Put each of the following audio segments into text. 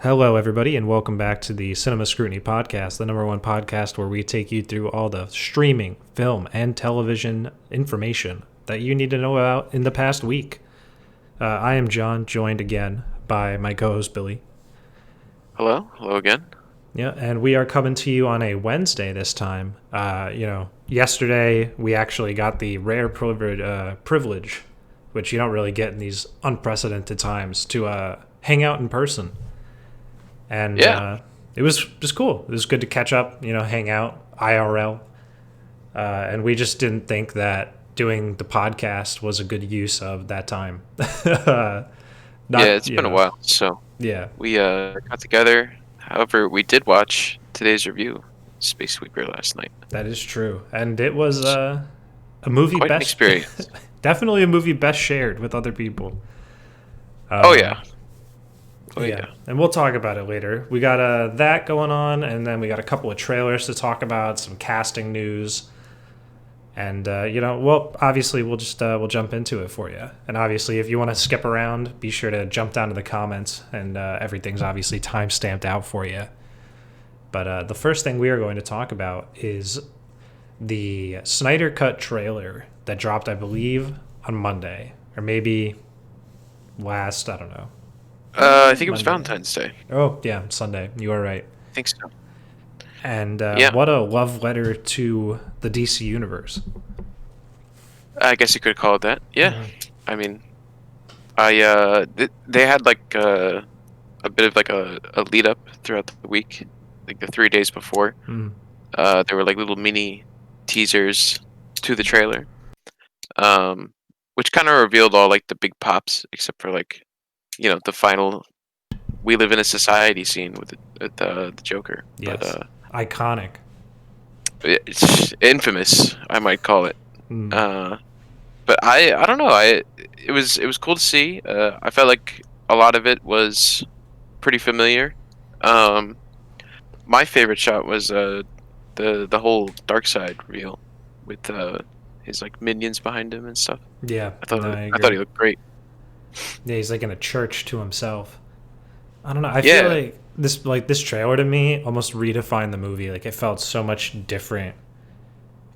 Hello, everybody, and welcome back to the Cinema Scrutiny podcast, the number one podcast where we take you through all the streaming, film, and television information that you need to know about in the past week. I am John, joined again by my co-host Billy. Hello again. Yeah, and we are coming to you on a Wednesday this time. Yesterday we actually got the rare privilege, which you don't really get in these unprecedented times, to hang out in person. And Yeah. it was just cool. It was good to catch up, hang out IRL. And we just didn't think that doing the podcast was a good use of that time. It's been a while, so Yeah, we got together. However, we did watch today's review, Space Sweeper, last night. that is true. And it was a movie Quite an best experience. definitely a movie best shared with other people. Oh yeah. Yeah, and we'll talk about it later. We got that going on, and then we got a couple of trailers to talk about, some casting news, and obviously we'll jump into it for you. And obviously, if you want to skip around, be sure to jump down to the comments, and everything's obviously time stamped out for you. But the first thing we are going to talk about is the Snyder Cut trailer that dropped, I believe, on Monday, or maybe last. I don't know. I think it was Monday. Valentine's Day. Oh, yeah, Sunday. You are right. I think so. And Yeah. what a love letter to the DC universe. I guess you could call it that. Yeah. Mhm. I mean, they had like a bit of like a lead up throughout the week, like the 3 days before. Mm. There were like little mini teasers to the trailer, which kind of revealed all like the big pops, except for like, the final "We live in a society" scene with the Joker. Yes. But Iconic. it's infamous, I might call it. Mm. But I don't know. It was cool to see. I felt like a lot of it was pretty familiar. Um, my favorite shot was the whole dark side reveal with his like minions behind him and stuff. Yeah, I thought no, I I thought agree. he looked great. Yeah, he's like in a church to himself. I don't know. I feel Yeah, like this trailer to me almost redefined the movie. Like it felt so much different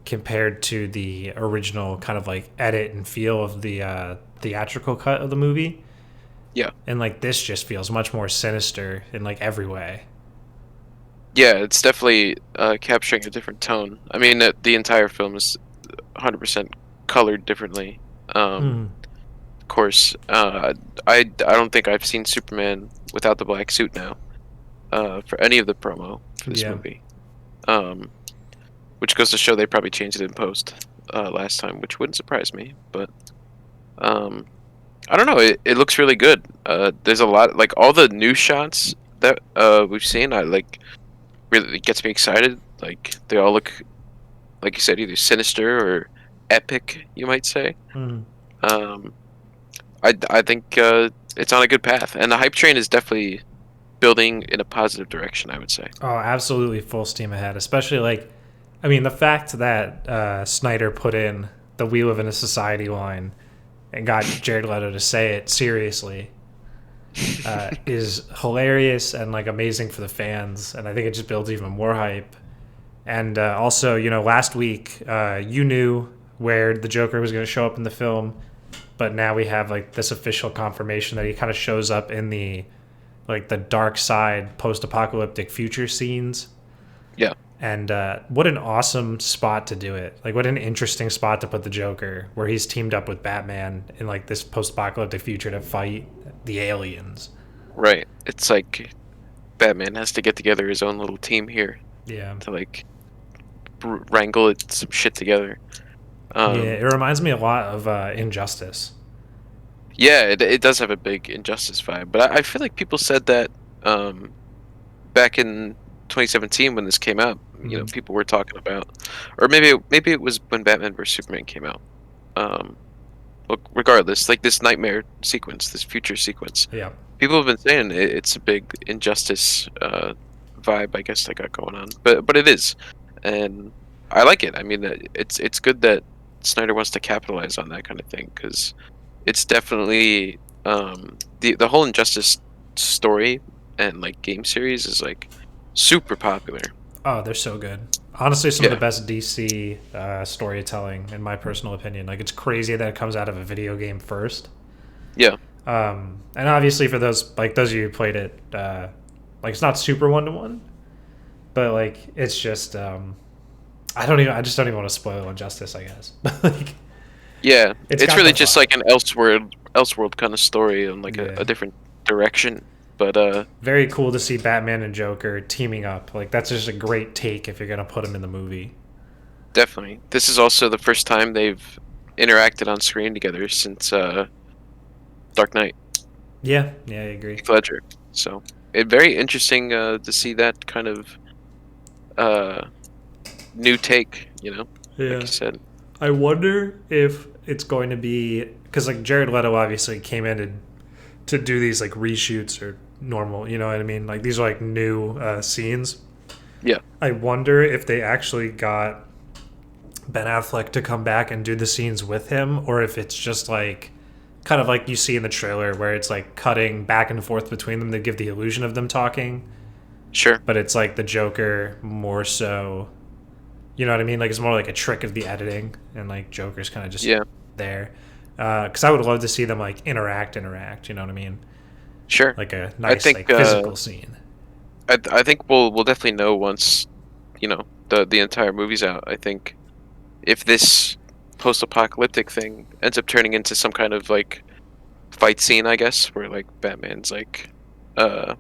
compared to the original kind of like edit and feel of the theatrical cut of the movie. yeah, And like this just feels much more sinister in like every way. yeah. It's definitely capturing a different tone. I mean, the entire film is 100% colored differently. Mm. Of course, I don't think I've seen Superman without the black suit now for any of the promo for this Yeah. movie. Um, which goes to show they probably changed it in post last time, which wouldn't surprise me. But um, I don't know. It looks really good. There's a lot, like all the new shots that we've seen. I like really it gets me excited. Like they all look, like you said, either sinister or epic, you might say. Mm. Um, I think it's on a good path, and the hype train is definitely building in a positive direction, I would say. Oh, absolutely full steam ahead. Especially like, I mean, the fact that Snyder put in the "We Live in a Society" line and got Jared Leto to say it seriously is hilarious and like amazing for the fans, and I think it just builds even more hype. And also, last week you knew where the Joker was going to show up in the film, but now we have like this official confirmation that he kind of shows up in the dark side post-apocalyptic future scenes. Yeah. And what an awesome spot to do it. Like what an interesting spot to put the Joker, where he's teamed up with Batman in like this post-apocalyptic future to fight the aliens. Right. It's like Batman has to get together his own little team here Yeah. to like wrangle some shit together. Yeah, it reminds me a lot of Injustice. Yeah, it does have a big Injustice vibe, but I feel like people said that back in 2017 when this came out. Mhm. People were talking about, or maybe it was when Batman vs Superman came out. Um, Look, regardless, like this nightmare sequence, this future sequence, Yeah. people have been saying it's a big Injustice vibe, I guess, that got going on, but it is, and I like it. I mean, it's good that Snyder wants to capitalize on that kind of thing because it's definitely the whole Injustice story and like game series is like super popular. Oh, they're so good. Honestly, some of Yeah. the best DC storytelling, in my personal opinion. Like, it's crazy that it comes out of a video game first. Yeah. And obviously, for those of you who played it, like, it's not super one to one, but like, it's just I just don't even want to spoil Injustice, I guess. Like, Yeah. it's It's got really the just vibe. like an Elseworld kind of story on like Yeah. a different direction. But Very cool to see Batman and Joker teaming up. Like, that's just a great take if you're gonna put them in the movie. definitely, this is also the first time they've interacted on screen together since Dark Knight, Yeah, yeah, I agree. Heath Ledger. So it very interesting to see that kind of uh, new take. Like Yeah. you said. I wonder if it's going to be because like Jared Leto obviously came in to do these like reshoots or normal, you know what I mean? Like these are like new scenes. Yeah. I wonder if they actually got Ben Affleck to come back and do the scenes with him, or if it's just like kind of like you see in the trailer where it's like cutting back and forth between them to give the illusion of them talking, Sure. but it's like the Joker more so. You know what I mean? Like it's more like a trick of the editing, and like Joker's kind of just Yeah. there. Because I would love to see them like interact. You know what I mean? Sure. Like a I nice think like physical scene. I think we'll definitely know once the entire movie's out. I think if this post-apocalyptic thing ends up turning into some kind of like fight scene, I guess, where like Batman's like I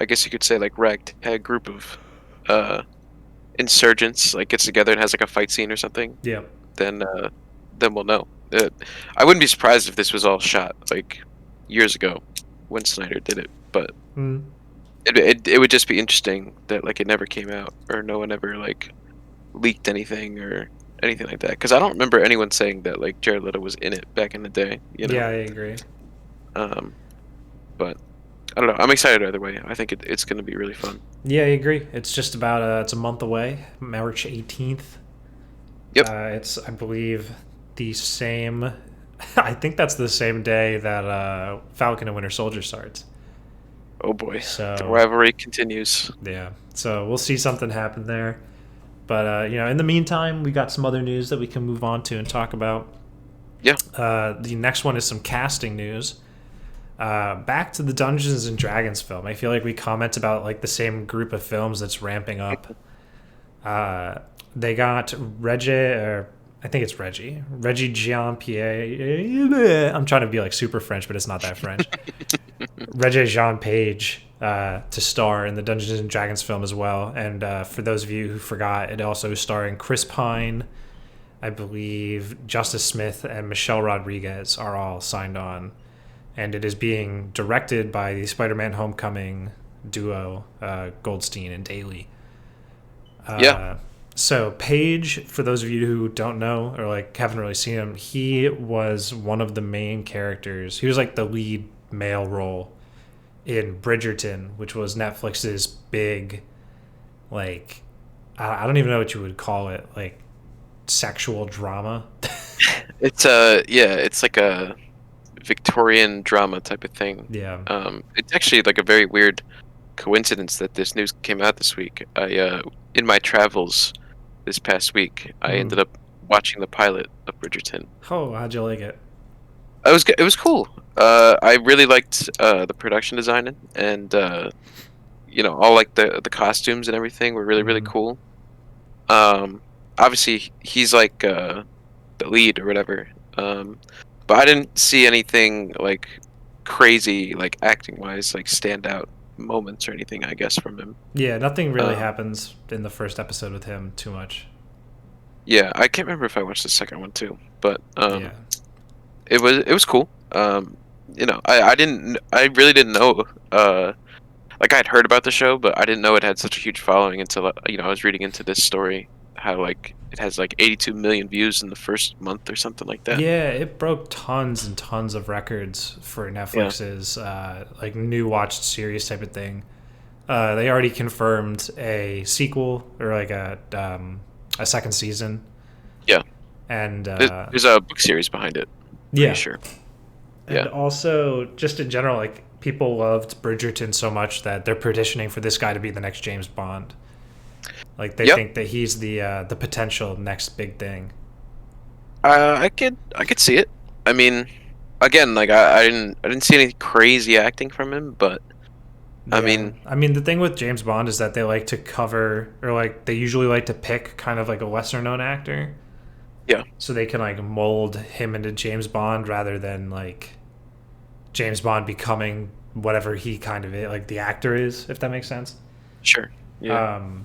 guess you could say like ragtag group of insurgents like gets together and has like a fight scene or something, Yeah. then we'll know. I wouldn't be surprised if this was all shot like years ago when Snyder did it, but Mm. it would just be interesting that like it never came out or no one ever like leaked anything or anything like that, because I don't remember anyone saying that like Jared Leto was in it back in the day. Yeah, I agree. But I don't know. I'm excited either way. I think it's going to be really fun. Yeah, I agree. It's just about it's a month away, March 18th. Yep. It's I believe the same. I think that's the same day that Falcon and Winter Soldier starts. Oh boy, So the rivalry continues. yeah, so we'll see something happen there. But in the meantime, we got some other news that we can move on to and talk about. Yeah. The next one is some casting news. Back to the Dungeons and Dragons film. I feel like we comment about like the same group of films that's ramping up. They got Rege-Jean Page. I'm trying to be like super French, but it's not that French. Rege-Jean Page to star in the Dungeons and Dragons film as well. And for those of you who forgot, it also is starring Chris Pine, I believe Justice Smith, and Michelle Rodriguez are all signed on. And it is being directed by the Spider-Man Homecoming duo, Goldstein and Daly. Yeah. So Page, for those of you who don't know or like haven't really seen him, he was one of the main characters. He was like the lead male role in Bridgerton, which was Netflix's big, like, I don't even know what you would call it, like sexual drama. It's like a Victorian drama type of thing. Yeah. It's actually like a very weird coincidence that this news came out this week. I in my travels this past week, I ended up watching the pilot of Bridgerton. Oh, how'd you like it? It was cool. I really liked the production design and all like the costumes and everything were really cool. Obviously he's like the lead or whatever. But I didn't see anything like crazy, like acting wise, like standout moments or anything, I guess, from him. Yeah, nothing really happens in the first episode with him too much. Yeah, I can't remember if I watched the second one too, but Yeah. it was cool. I really didn't know. Like I had heard about the show, but I didn't know it had such a huge following until I was reading into this story, how like it has like 82 million views in the first month or something like that. Yeah, it broke tons and tons of records for Netflix's like new watched series type of thing. They already confirmed a sequel or like a second season. Yeah, and there's a book series behind it. Yeah, sure. And also just in general, like people loved Bridgerton so much that they're petitioning for this guy to be the next James Bond. Like they Yep. think that he's the potential next big thing. I could see it. I mean, again, like I didn't see any crazy acting from him, but I Yeah. mean, I mean, the thing with James Bond is that they like to cover, or like they usually like to pick kind of like a lesser known actor, yeah, so they can like mold him into James Bond rather than like James Bond becoming whatever he kind of is, like the actor is, if that makes sense. sure, yeah, Um,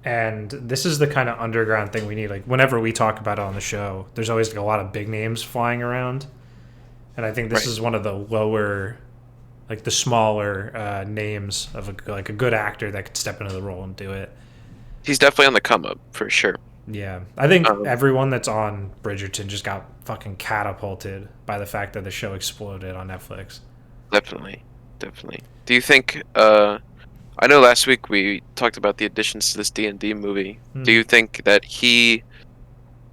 and this is the kind of underground thing we need. Like whenever we talk about it on the show, there's always like a lot of big names flying around, and I think this right. is one of the lower, like the smaller like a good actor that could step into the role and do it. He's definitely on the come up for sure. Yeah, I think Um, everyone that's on Bridgerton just got fucking catapulted by the fact that the show exploded on Netflix. definitely, definitely. Do you think? I know last week we talked about the additions to this D&D movie. Do Hmm. you think that he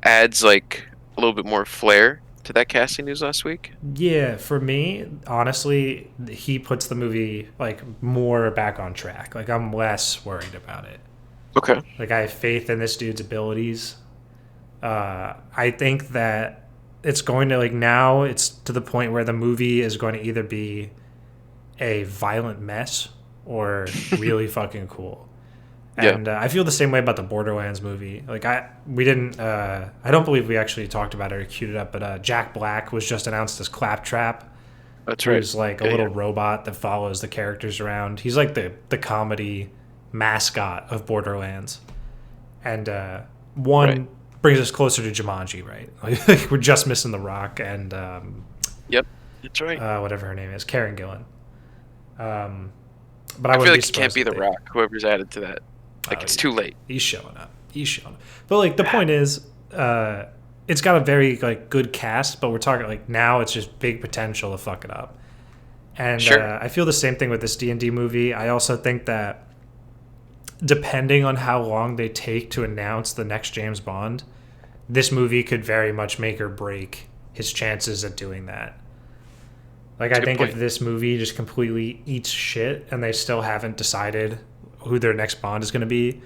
adds like a little bit more flair to that casting news last week? Yeah, for me, honestly, he puts the movie like more back on track. Like I'm less worried about it. Okay. Like I have faith in this dude's abilities. I think that it's going to like now it's to the point where the movie is going to either be a violent mess or really fucking cool. Yeah. And I feel the same way about the Borderlands movie. Like we didn't. I don't believe we actually talked about it or queued it up. But Jack Black was just announced as Claptrap, That's right. who's like a Yeah, little yeah. robot that follows the characters around. He's like the comedy mascot of Borderlands, and one Right. brings us closer to Jumanji, right? Like we're just missing The Rock and Yep. That's right. whatever her name is, Karen Gillan. But I I feel wouldn't be like it can't surprised be if The they. Rock. Whoever's added to that. Like Oh, it's too late. he's showing up. He's showing up. But like the point is, it's got a very like good cast, but we're talking like now it's just big potential to fuck it up. And Sure. I feel the same thing with this D&D movie. I also think that depending on how long they take to announce the next James Bond, this movie could very much make or break his chances at doing that. Like That's I a good think point. if this movie just completely eats shit and they still haven't decided who their next Bond is going to be,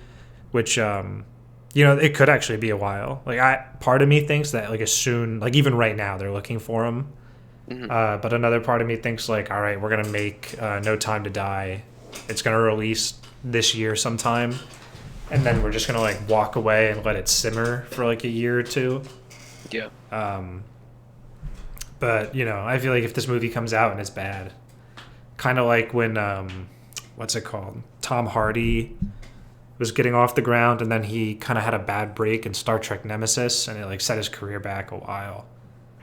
which it could actually be a while. Like part of me thinks that like as soon like even right now they're looking for him, Hmm. but another part of me thinks like all right we're gonna make No Time to Die. It's gonna release this year sometime, and then we're just gonna like walk away and let it simmer for like a year or two. Yeah. But I feel like if this movie comes out and it's bad, kind of like when what's it called? Tom Hardy was getting off the ground and then he kind of had a bad break in Star Trek Nemesis and it like set his career back a while.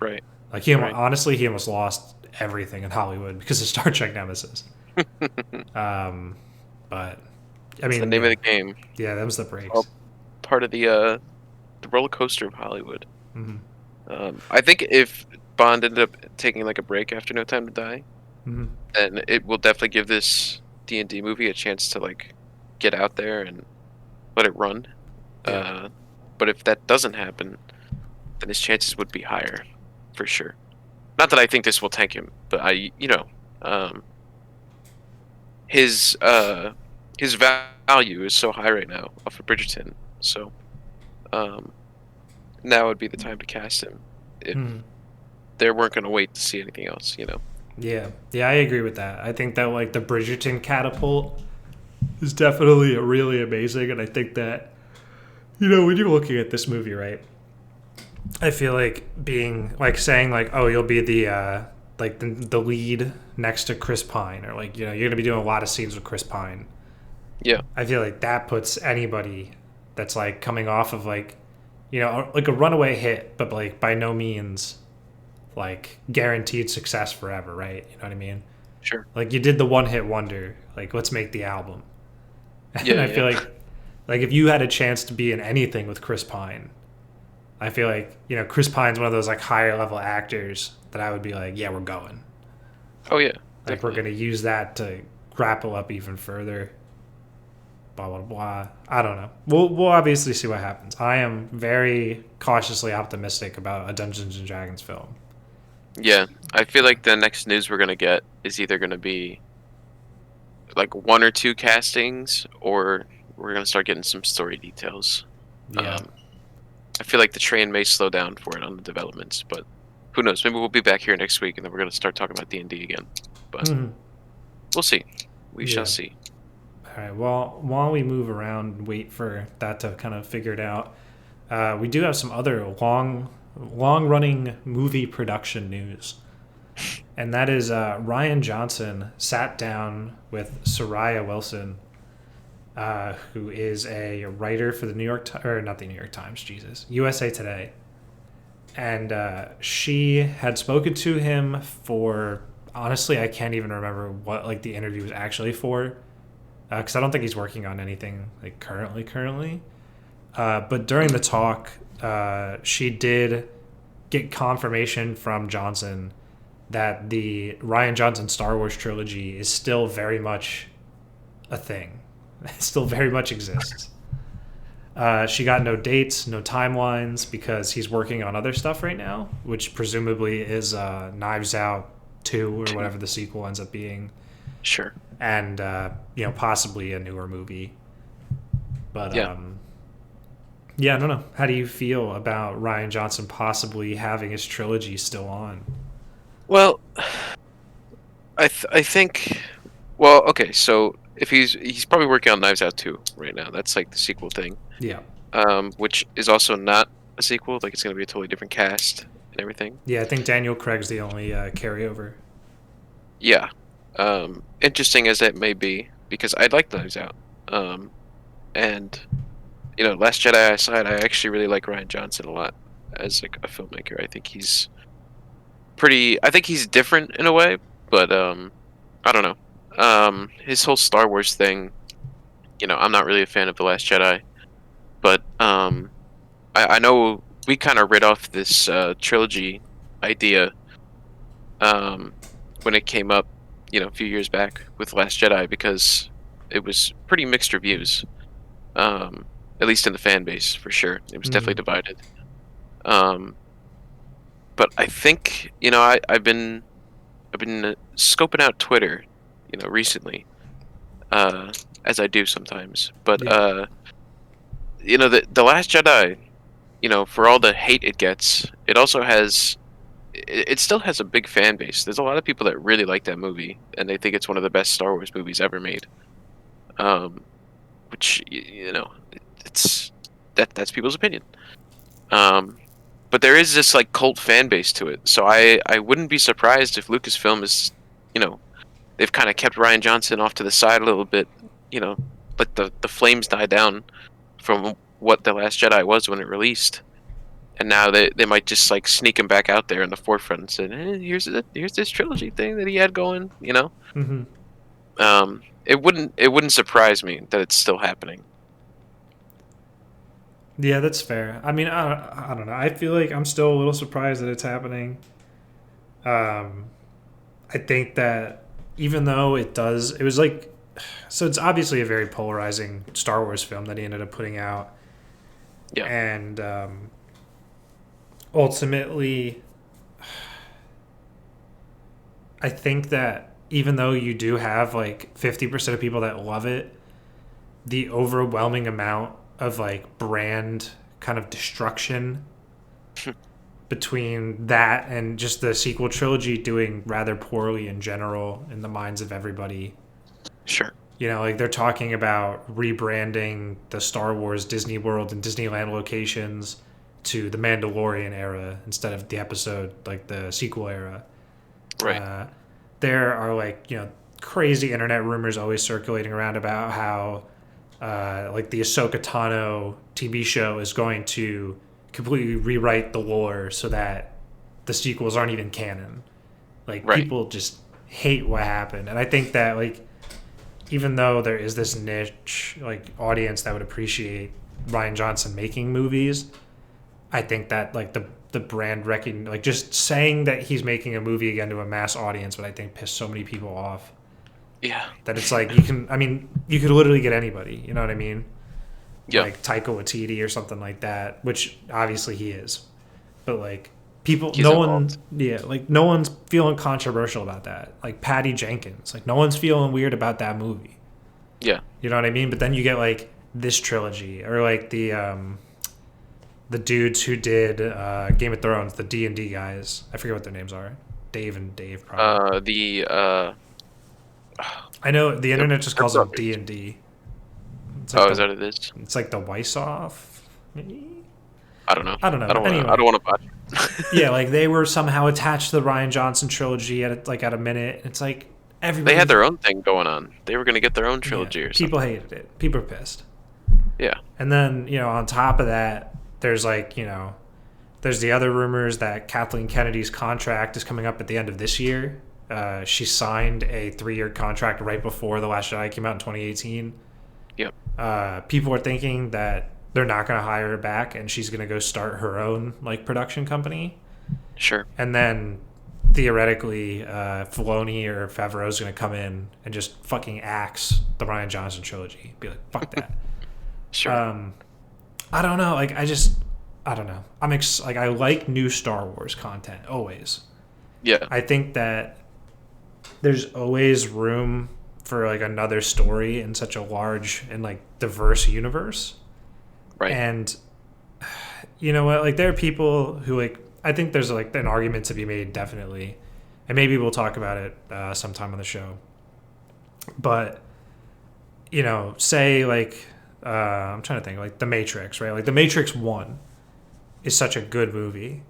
Right. Like Right. honestly he almost lost everything in Hollywood because of Star Trek Nemesis. But I It's mean, the name of the game. yeah, that was the breaks. Well, part of the roller coaster of Hollywood. Hmm. I think if Bond ended up taking like a break after No Time to Die, Hmm. then it will definitely give this D&D movie a chance to like get out there and let it run. Yeah. But if that doesn't happen, then his chances would be higher, for sure. Not that I think this will tank him, but um, his value is so high right now off of Bridgerton. So um, now would be the time to cast him if Hmm. they weren't going to wait to see anything else. Yeah, I agree with that. I think that like the Bridgerton catapult is definitely really amazing, and I think that when you're looking at this movie, right? I feel like being like saying like, oh, you'll be the lead next to Chris Pine, or like you're gonna be doing a lot of scenes with Chris Pine. Yeah, I feel like that puts anybody that's like coming off of like like a runaway hit, but like by no means like guaranteed success forever, right? You know what I mean? sure. Like you did the one hit wonder, like let's make the album. And Yeah, I feel yeah. like if you had a chance to be in anything with Chris Pine, I feel like Chris Pine's one of those like higher level actors that I would be like, yeah, we're going. Oh yeah, Like we're definitely. gonna use that to grapple up even further. Blah blah blah. I don't know. We'll obviously see what happens. I am very cautiously optimistic about a Dungeons and Dragons film. Yeah, I feel like the next news we're gonna get is either gonna be like one or two castings, or we're gonna start getting some story details. Yeah. Um, I feel like the train may slow down for it on the developments, but who knows? Maybe we'll be back here next week, and then we're gonna start talking about D&D again. But Mhm. we'll see. We shall Yeah. see. All right. Well, while we move around and wait for that to kind of figure it out, we do have some other long-running movie production news, and that is Rian Johnson sat down with Soraya Wilson, who is a writer for the New York or not the New York Times, Jesus, USA Today, and she had spoken to him for, honestly, I can't even remember what like the interview was actually for, because I don't think he's working on anything like currently. But during the talk, she did get confirmation from Johnson that the Rian Johnson Star Wars trilogy is still very much a thing. It still very much exists. She got no dates, no timelines, because he's working on other stuff right now, which presumably is Knives Out 2 or whatever the sequel ends up being, Sure. and possibly a newer movie. But Yeah. yeah, I don't know. How do you feel about Rian Johnson possibly having his trilogy still on? Well, I think. Well, okay. So if he's probably working on Knives Out 2 right now. That's like the sequel thing. Yeah. Which is also not a sequel. Like it's gonna be a totally different cast and everything. Yeah, I think Daniel Craig's the only carryover. Yeah. Interesting as that may be, because I like Knives Out. And Last Jedi aside, I actually really like Rian Johnson a lot as like a filmmaker. I think he's pretty. I think he's different in a way, but I don't know. His whole Star Wars thing. I'm not really a fan of The Last Jedi, but I know we kind of read off this trilogy idea when it came up, a few years back with Last Jedi, because it was pretty mixed reviews. At least in the fan base, for sure, it was definitely divided. But I think I've been scoping out Twitter, recently, as I do sometimes. But Yeah. the Last Jedi, for all the hate it gets, it also has it still has a big fan base. There's a lot of people that really like that movie, and they think it's one of the best Star Wars movies ever made. Um, which it's that's people's opinion. But there is this like cult fan base to it, so I wouldn't be surprised if Lucasfilm is, they've kind of kept Rian Johnson off to the side a little bit, let the flames die down from what The Last Jedi was when it released. And now they might just like sneak him back out there in the forefront and say, here's this trilogy thing that he had going. Mm-hmm. It wouldn't surprise me that it's still happening. Yeah, that's fair. I mean, I don't know. I feel like I'm still a little surprised that it's happening. I think that even though it was like, so it's obviously a very polarizing Star Wars film that he ended up putting out. Yeah. And ultimately, I think that even though you do have like 50% of people that love it, the overwhelming amount of like brand kind of destruction between that and just the sequel trilogy doing rather poorly in general in the minds of everybody. Sure. Like they're talking about rebranding the Star Wars Disney World and Disneyland locations to the Mandalorian era instead of the episode, like the sequel era. Right. There are like, crazy internet rumors always circulating around about how like the Ahsoka Tano TV show is going to completely rewrite the lore so that the sequels aren't even canon. Like Right. people just hate what happened, and I think that like even though there is this niche like audience that would appreciate Rian Johnson making movies, I think that like the brand like just saying that he's making a movie again to a mass audience would I think piss so many people off. Yeah. That it's like you could literally get anybody, you know what I mean? Yeah. Like Taika Waititi or something like that, which obviously he is. But like People, he's no one, involved. yeah, like no one's feeling controversial about that. Like Patty Jenkins, like no one's feeling weird about that movie. Yeah. You know what I mean? But then you get like this trilogy, or like the dudes who did Game of Thrones, the D&D guys. I forget what their names are. Dave and Dave, probably. The I know the they're, internet just they're calls them brothers. D&D. It's like Oh, is that what it is? it's like the Weiss-off. Maybe? I don't know. I don't know. I don't But want to. I anyway, don't want to botch. yeah, like they were somehow attached to the Rian Johnson trilogy at a minute. It's like They everybody. had their own thing going on. They were going to get their own Yeah, trilogy or people something. hated it. People are pissed. Yeah. And then on top of that, there's there's the other rumors that Kathleen Kennedy's contract is coming up at the end of this year. She signed a 3-year contract right before The Last Jedi came out in 2018. Yep. People are thinking that they're not going to hire her back and she's going to go start her own like production company. Sure. And then theoretically, Filoni or Favreau is going to come in and just fucking axe the Rian Johnson trilogy. Be like, fuck that. Sure. I don't know. Like, I don't know. I like new Star Wars content always. Yeah. I think that there's always room for like another story in such a large and like diverse universe. Right. And you know what? Like, there are people who like. I think there's like an argument to be made, definitely, and maybe we'll talk about it sometime on the show. But say like I'm trying to think, like The Matrix, right? Like The Matrix 1 is such a good movie.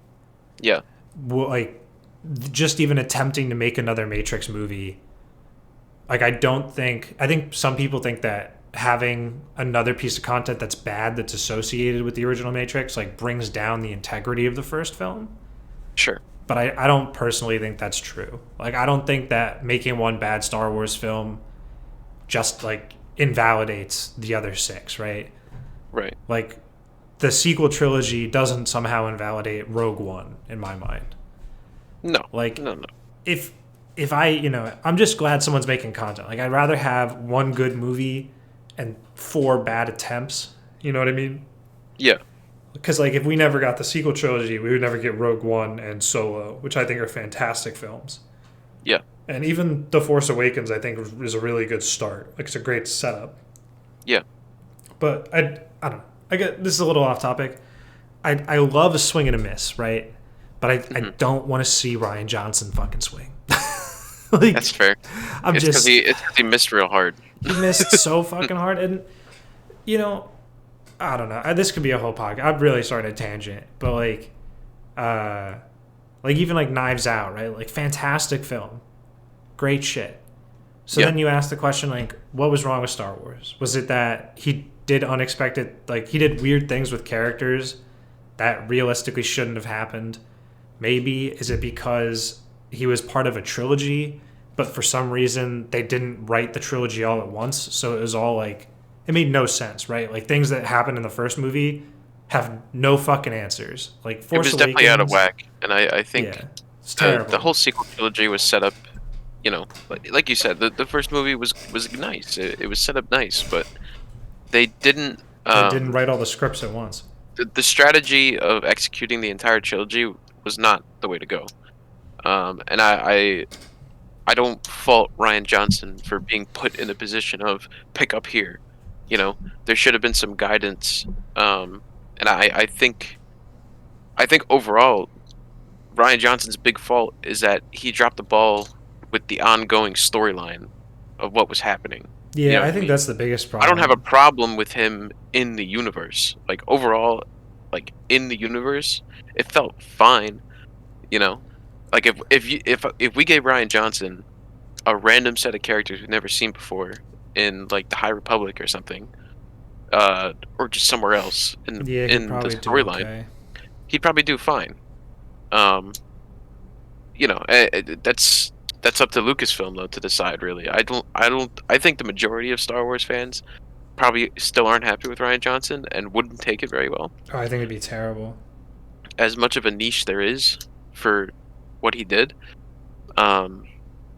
Yeah. Well, like just even attempting to make another Matrix movie, like I think some people think that having another piece of content that's bad that's associated with the original Matrix like brings down the integrity of the first film. Sure. But I don't personally think that's true. Like I don't think that making one bad Star Wars film just like invalidates the other 6, right? Right. Like the sequel trilogy doesn't somehow invalidate Rogue One in my mind. No. Like No. if I'm just glad someone's making content. Like I'd rather have one good movie and 4 bad attempts. You know what I mean? Yeah. Because like if we never got the sequel trilogy, we would never get Rogue One and Solo, which I think are fantastic films. Yeah. And even The Force Awakens, I think, is a really good start. Like it's a great setup. Yeah. But I don't know. This is a little off topic. I love a swing and a miss, right? But I don't want to see Rian Johnson fucking swing. Like, That's fair. I'm It's just because he missed real hard. he missed so fucking hard, and I don't know. This could be a whole podcast. I'm really starting a tangent, but like even like Knives Out, right? Like fantastic film, great shit. So Yeah. then you ask the question, like, what was wrong with Star Wars? Was it that he did unexpected, like he did weird things with characters that realistically shouldn't have happened? Maybe is it because he was part of a trilogy, but for some reason they didn't write the trilogy all at once, so it was all like it made no sense, right? Like things that happened in the first movie have no fucking answers. Like It Force was definitely out of Awakens, whack, and I think yeah, it's terrible. the whole sequel trilogy was set up. Like you said, the first movie was nice. It was set up nice, but they didn't. They didn't write all the scripts at once. The strategy of executing the entire trilogy was not the way to go. And I don't fault Rian Johnson for being put in a position of pick up here. There should have been some guidance. And I think overall, Rian Johnson's big fault is that he dropped the ball with the ongoing storyline of what was happening. Yeah, You know what I I think mean? that's the biggest I problem. don't have a problem with him in the universe. Like overall, like in the universe, it felt fine. Like if we gave Rian Johnson a random set of characters we've never seen before in like the High Republic or something, or just somewhere else in Yeah, in the storyline, okay. he'd probably do fine. That's up to Lucasfilm though to decide. Really, I think the majority of Star Wars fans probably still aren't happy with Rian Johnson and wouldn't take it very well. Oh, I think it'd be terrible. As much of a niche there is for what he did, I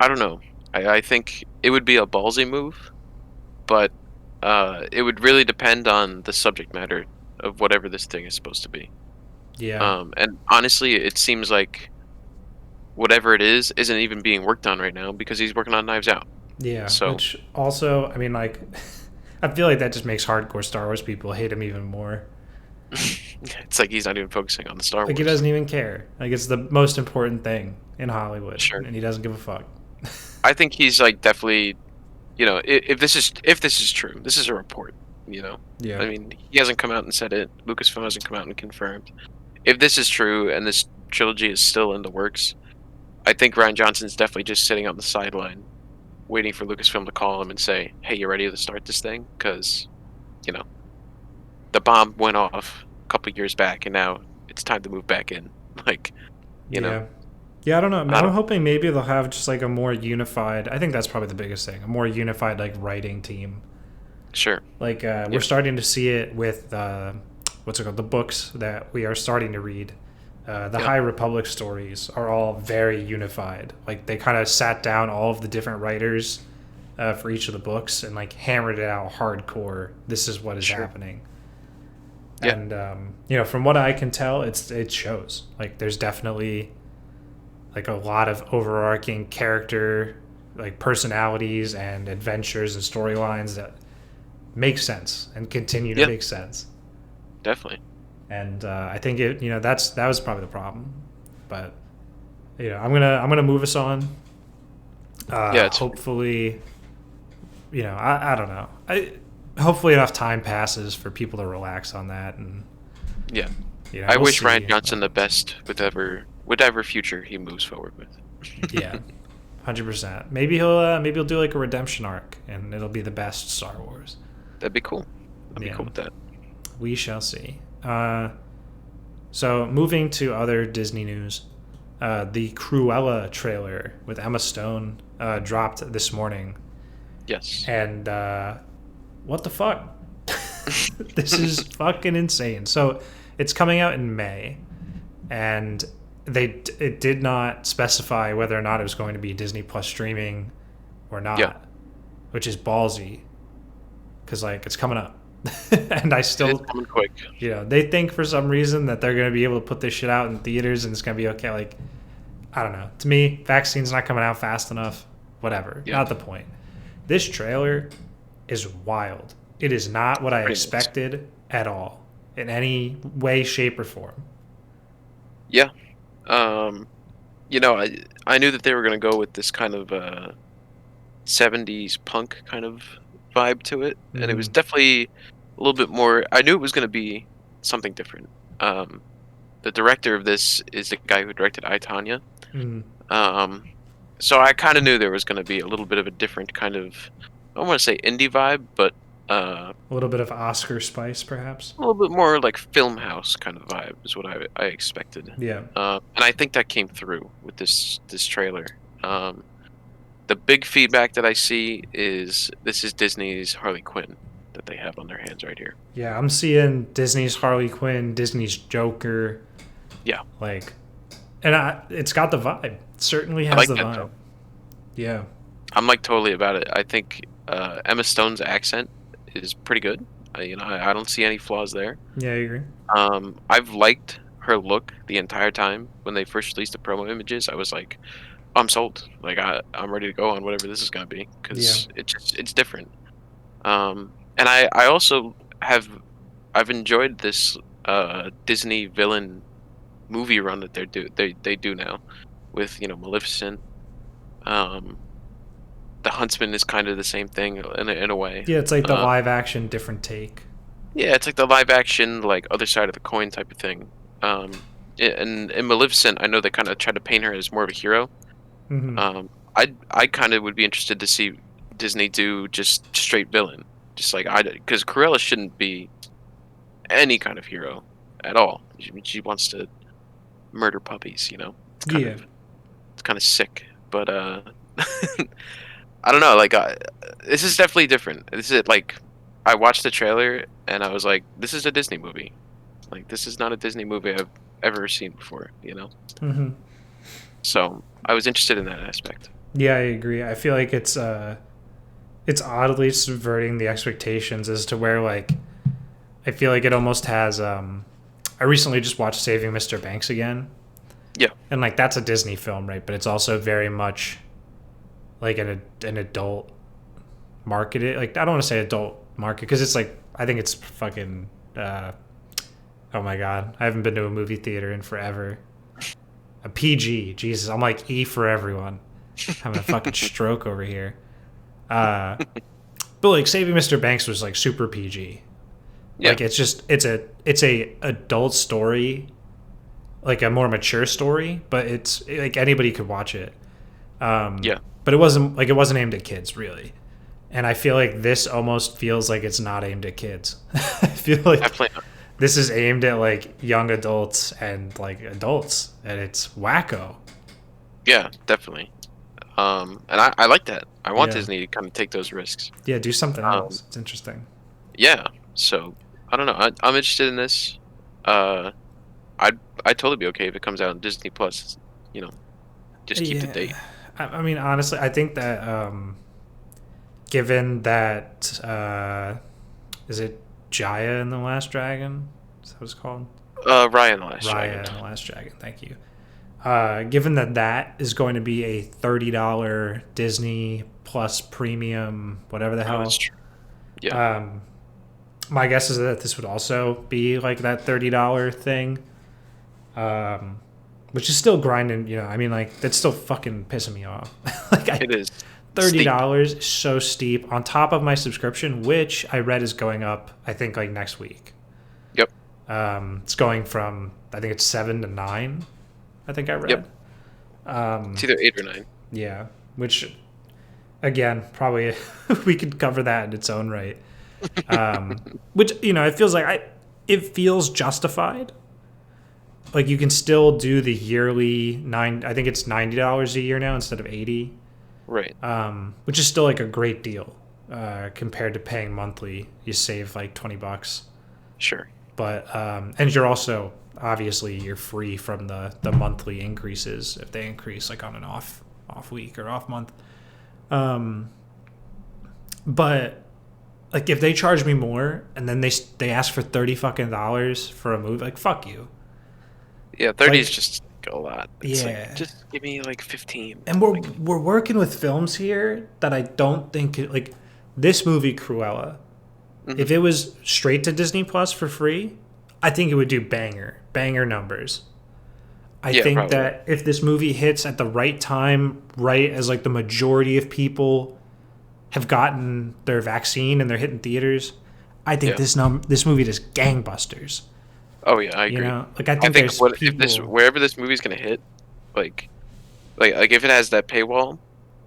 don't know. I think it would be a ballsy move, but it would really depend on the subject matter of whatever this thing is supposed to be. Yeah. And honestly, it seems like whatever it is isn't even being worked on right now because he's working on Knives Out. Yeah. So Which also, I mean, like, I feel like that just makes hardcore Star Wars people hate him even more. it's like he's not even focusing on the Star Like, he Wars. doesn't even care. Like, it's the most important thing in Hollywood, Sure. and he doesn't give a fuck. I think he's like definitely, if this is true, this is a report. You know, Yeah. I mean, he hasn't come out and said it. Lucasfilm hasn't come out and confirmed. If this is true and this trilogy is still in the works, I think Rian Johnson's definitely just sitting on the sideline, waiting for Lucasfilm to call him and say, "Hey, you ready to start this thing?" Because you know the bomb went off a couple years back, and now it's time to move back in. Like, you know, Yeah. Yeah, I don't know. I I'm don't. hoping maybe they'll have just like a more unified. I think that's probably the biggest thing. A more unified like writing team. Sure. Like Yeah. we're starting to see it with what's it called? The books that we are starting to read. The Yeah. High Republic stories are all very unified. Like they kind of sat down all of the different writers for each of the books and like hammered it out hardcore. This is what is Sure. happening. Yeah. And from what I can tell, it shows. Like there's definitely like a lot of overarching character, like personalities and adventures and storylines that make sense and continue to Yeah. make sense. Definitely. And I think that was probably the problem. But I'm gonna move us on. Yeah. It's Hopefully, I don't know. Hopefully enough time passes for people to relax on that, and yeah. I we'll wish see. Rian Johnson the best with whatever future he moves forward with. Yeah, 100%. Maybe he'll do like a redemption arc, and it'll be the best Star Wars. That'd be cool. I'd be Yeah. cool with that. We shall see. So moving to other Disney news, the Cruella trailer with Emma Stone dropped this morning, Yes. and what the fuck? This is fucking insane. So it's coming out in May, and it did not specify whether or not it was going to be Disney Plus streaming or not, Yeah. which is ballsy because like it's coming up. And I It's still, coming quick. they think for some reason that they're going to be able to put this shit out in theaters and it's going to be okay. Like, I don't know. To me, vaccine's not coming out fast enough. Whatever. Yeah. Not the point. This trailer is wild. It is not what I Pretty expected at all in any way, shape, or form. Yeah. I knew that they were gonna go with this kind of 70s punk kind of vibe to it, and it was Mhm. definitely a little bit more. I knew it was gonna be something different. The director of this is the guy who directed I, Tonya. Mhm. So I kind of knew there was gonna be a little bit of a different kind of, I don't want to say indie vibe, but A little bit of Oscar spice, perhaps. a little bit more like film house kind of vibe is what I expected. Yeah. And I think that came through with this trailer. The big feedback that I see is this is Disney's Harley Quinn that they have on their hands right here. Yeah, I'm seeing Disney's Harley Quinn, Disney's Joker. Yeah, Like, and it's got the vibe. It certainly I has like the that vibe. though. Yeah. I'm like totally about it. I think Emma Stone's accent is pretty good. I don't see any flaws there. Yeah, I agree. I've liked her look the entire time. When they first released the promo images, I was like, I'm sold. Like I'm ready to go on whatever this is gonna be because it's different. And I also I've enjoyed this Disney villain movie run that they do now with Maleficent. The Huntsman is kind of the same thing in a way. Yeah, it's like the live action different take. Yeah, it's like the live action, like other side of the coin type of thing. And in Maleficent, I know they kind of try to paint her as more of a hero. Hmm. I kind of would be interested to see Disney do just straight villain, just like because Cruella shouldn't be any kind of hero at all. She wants to murder puppies, It's kind Yeah. of sick, but I don't know. Like this is definitely different. This is like I watched the trailer and I was like, this is a Disney movie. Like this is not a Disney movie I've ever seen before. Hmm. So I was interested in that aspect. Yeah, I agree. I feel like it's oddly subverting the expectations as to where like I feel like it almost has I recently just watched Saving Mr. Banks again. Yeah. And like that's a Disney film, right? But it's also very much like an adult marketed. Like I don't want to say adult market because it's like I think it's fucking. Oh my god, I haven't been to a movie theater in forever. A PG, Jesus, I'm like E for everyone. Having a fucking stroke over here. But like Saving Mr. Banks was like super PG. Yeah. Like it's a adult story, like a more mature story, but it's like anybody could watch it. Yeah. But it wasn't aimed at kids really. And I feel like this almost feels like it's not aimed at kids. I feel like this is aimed at like young adults and like adults, and it's wacko. Yeah, definitely. And I like that. I want Disney to kind of take those risks. Yeah, do something else. It's interesting. Yeah. So I don't know. I'm interested in this. I'd totally be okay if it comes out on Disney Plus. You know, just keep the date. I mean, honestly, I think that given that is it Jaya and the Last Dragon? Is that what it's called? Raya and the Last Dragon. Raya and the Last Dragon. Thank you. Given that is going to be a $30 Disney Plus premium, whatever the hell. That's true. Yeah. My guess is that this would also be like that $30 thing, which is still grinding. You know, I mean, like that's still fucking pissing me off. It is. $30 is so steep on top of my subscription, which I read is going up. I think like next week. Yep. It's going from I think it's 7 to 9. I think I read. Yep. It's either 8 or 9. Yeah, which again probably we could cover that in its own right. Which it feels justified. Like you can still do the yearly I think it's $90 a year now instead of $80. Right. Which is still like a great deal compared to paying monthly. You save like $20. Sure. But and you're also obviously you're free from the monthly increases if they increase like on an off week or off month. But like if they charge me more and then they ask for $30 for a movie, like fuck you. Yeah, 30 is just a lot. It's yeah. Like, just give me like 15. And we're working with films here that I don't think like this movie Cruella. Mm-hmm. If it was straight to Disney Plus for free, I think it would do banger numbers. I think probably. That if this movie hits at the right time, right as like the majority of people have gotten their vaccine and they're hitting theaters, I think this movie does gangbusters. Oh yeah, I agree. You know, like I think if wherever this movie's gonna hit, like if it has that paywall,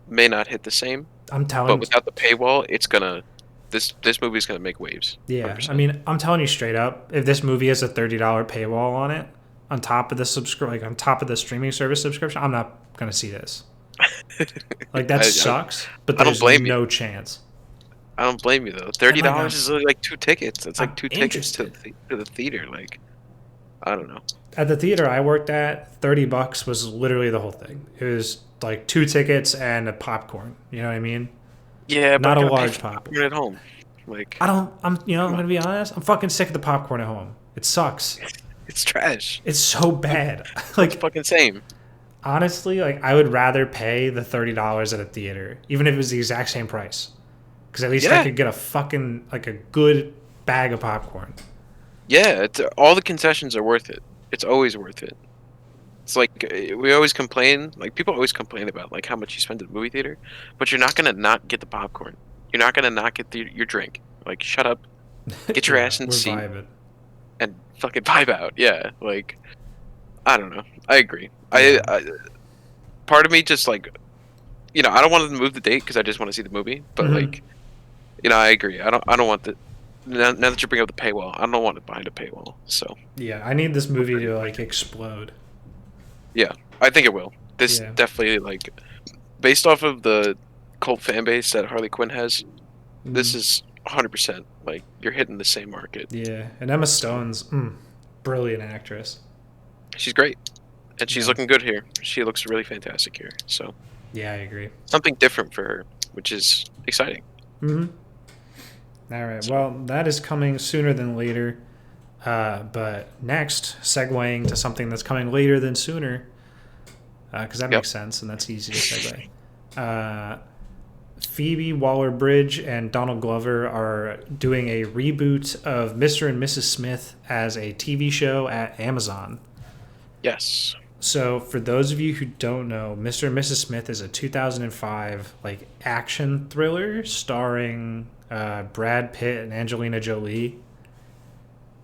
may not hit the same. I'm telling. But without the paywall, it's gonna. This movie's gonna make waves. Yeah, 100%. I mean, I'm telling you straight up, if this movie has a $30 paywall on it, on top of the on top of the streaming service subscription, I'm not gonna see this. Like that sucks, but there's no chance. I don't blame you though. $30 is like 2 tickets. It's like 2 tickets to the theater. Like, I don't know. At the theater I worked at, $30 was literally the whole thing. It was like 2 tickets and a popcorn. You know what I mean? Yeah, but not a large popcorn at home. Like I'm gonna be honest. I'm fucking sick of the popcorn at home. It sucks. It's trash. It's so bad. Like it's fucking same. Honestly, like I would rather pay the $30 at a theater, even if it was the exact same price, because at least I could get a fucking like a good bag of popcorn. Yeah, all the concessions are worth it. It's always worth it. It's like we always complain, like people always complain about like how much you spend at the movie theater, but you're not gonna not get the popcorn. You're not gonna not get your drink. Like shut up, get your ass in the seat, and fucking vibe out. Yeah, like I don't know. I agree. Yeah. I part of me just like, I don't want to move the date because I just want to see the movie. But like, I agree. I don't want the. Now that you bring up the paywall, I don't want it behind a paywall. So yeah, I need this movie to like explode. Yeah, I think it will. This definitely like, based off of the cult fan base that Harley Quinn has, this is 100% like you're hitting the same market. Yeah, and Emma Stone's brilliant actress. She's great, and she's looking good here. She looks really fantastic here. So yeah, I agree. Something different for her, which is exciting. All right. Well, that is coming sooner than later. But next, segueing to something that's coming later than sooner, because that makes sense and that's easy to segue. Phoebe Waller-Bridge and Donald Glover are doing a reboot of Mr. and Mrs. Smith as a TV show at Amazon. Yes. So, for those of you who don't know, Mr. and Mrs. Smith is a 2005 action thriller starring Brad Pitt and Angelina Jolie.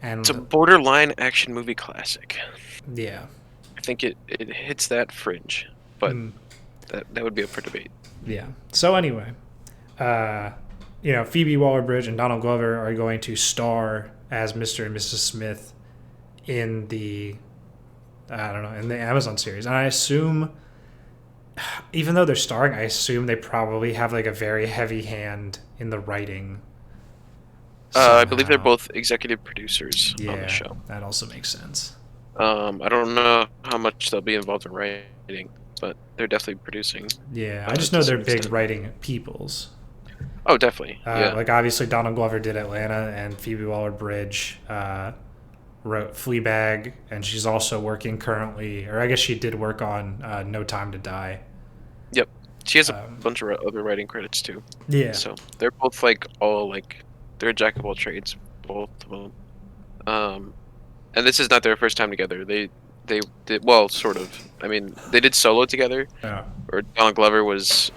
And it's a borderline action movie classic. Yeah. I think it hits that fringe, but that would be up for debate. Yeah. So anyway, Phoebe Waller-Bridge and Donald Glover are going to star as Mr. and Mrs. Smith in the Amazon series. And I assume, even though they're starring, I assume they probably have a very heavy hand in the writing. I believe they're both executive producers on the show. That also makes sense. I don't know how much they'll be involved in writing, but they're definitely producing. Yeah, I just know they're big writing peoples. Oh, definitely. Obviously Donald Glover did Atlanta, and Phoebe Waller-Bridge wrote Fleabag, and she's also working currently, or I guess she did work on No Time to Die. Yep, she has a bunch of other writing credits too. Yeah. So they're both they're a jack of all trades, both of them. And this is not their first time together. They did, well, sort of. I mean, they did Solo together. Yeah. Or Donald Glover was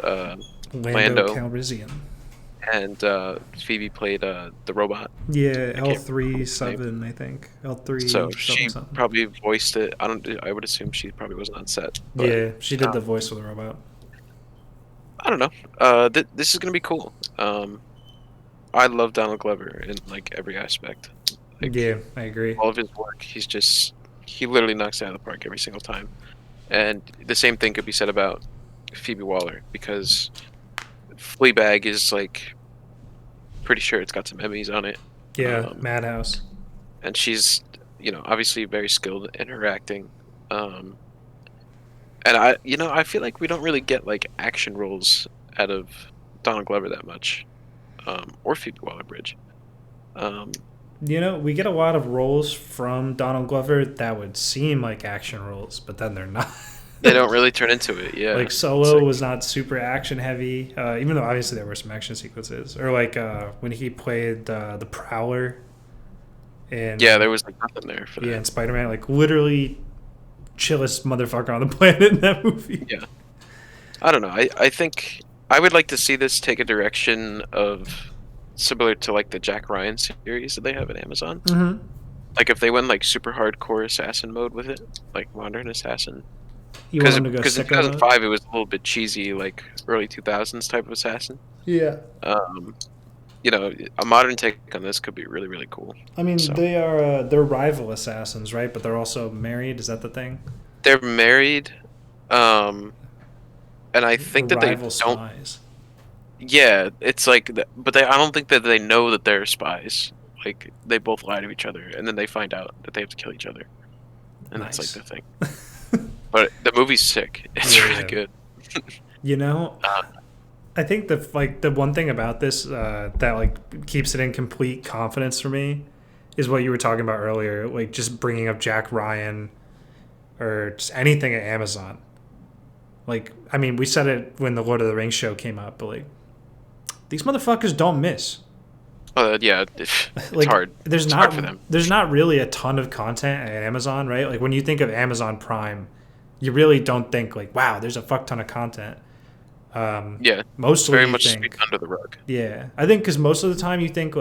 Lando Calrissian. And Phoebe played the robot. Yeah, L37, I think. L3. So she probably voiced it. I would assume she probably wasn't on set. But, yeah, she did the voice of the robot. I don't know. This is gonna be cool. I love Donald Glover in every aspect. Yeah, I agree. All of his work, he literally knocks it out of the park every single time. And the same thing could be said about Phoebe Waller, because Fleabag is pretty sure it's got some Emmys on it. Yeah, Madhouse. And she's, obviously very skilled in her acting. And I feel like we don't really get action roles out of Donald Glover that much, or Phoebe Waller-Bridge. We get a lot of roles from Donald Glover that would seem like action roles, but then they're not. They don't really turn into it, yeah. Solo was not super action heavy, even though obviously there were some action sequences. Or when he played the Prowler. There was nothing there for that. Yeah, in Spider-Man, literally chillest motherfucker on the planet in that movie. Yeah. I don't know. I think I would like to see this take a direction of similar to the Jack Ryan series that they have at Amazon. Mm-hmm. If they went super hardcore assassin mode with it, modern assassin. Because in 2005 it was a little bit cheesy, early 2000s type of assassin. Yeah. A modern take on this could be really, really cool. I mean, they're rival assassins, right? But they're also married. Is that the thing? They're married, and I think that they don't. Spies. Yeah, it's but I don't think that they know that they're spies. They both lie to each other, and then they find out that they have to kill each other, and nice. That's the thing. But the movie's sick. It's really good. I think the one thing about this that keeps it in complete confidence for me is what you were talking about earlier, just bringing up Jack Ryan or just anything at Amazon. I mean, we said it when the Lord of the Rings show came up, but these motherfuckers don't miss. Yeah, it's hard. It's hard for them. There's not really a ton of content at Amazon, right? When you think of Amazon Prime, you really don't think wow, there's a fuck ton of content. Yeah, mostly very much swept under the rug. Yeah, I think because most of the time you think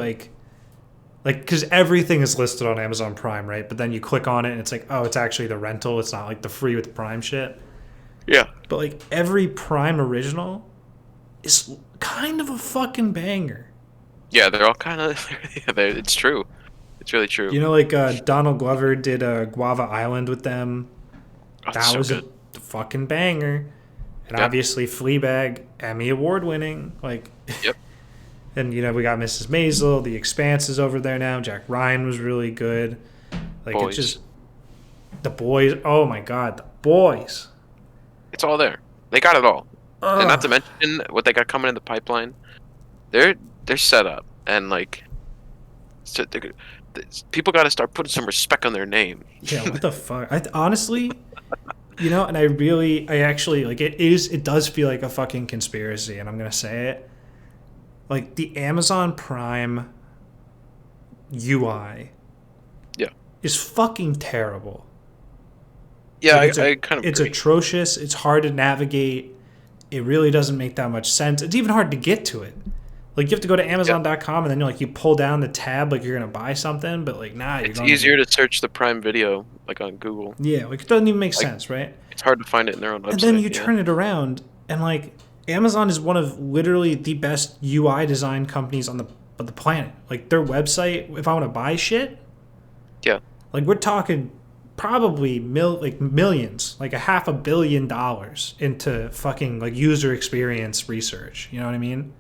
because everything is listed on Amazon Prime, right? But then you click on it and it's oh, it's actually the rental. It's not the free with Prime shit. Yeah, but every Prime original is kind of a fucking banger. Yeah, they're all kind of. It's true. It's really true. Donald Glover did Guava Island with them. That was a fucking banger. And obviously Fleabag, Emmy Award winning. Yep. And, we got Mrs. Maisel. The Expanse is over there now. Jack Ryan was really good. Boys. It's just... The Boys. Oh, my God. The Boys. It's all there. They got it all. Ugh. And not to mention what they got coming in the pipeline. They're set up. And, people got to start putting some respect on their name. Yeah, what the fuck? Honestly, and I actually like it does feel like a fucking conspiracy, and I'm gonna say it. Like the Amazon Prime UI is fucking terrible. Yeah, Like, I kind of it's agree. atrocious. It's hard to navigate. It really doesn't make that much sense. It's even hard to get to it. Like you have to go to Amazon.com and then you pull down the tab like you're gonna buy something, but like nah, It's easier to search the Prime Video like on Google. Yeah, like it doesn't even make sense, right? It's hard to find it in their own website. And then you turn it around, and like Amazon is one of literally the best UI design companies on the planet. Like their website, if I want to buy shit, yeah, like we're talking probably millions, like $500 million into fucking like user experience research. You know what I mean?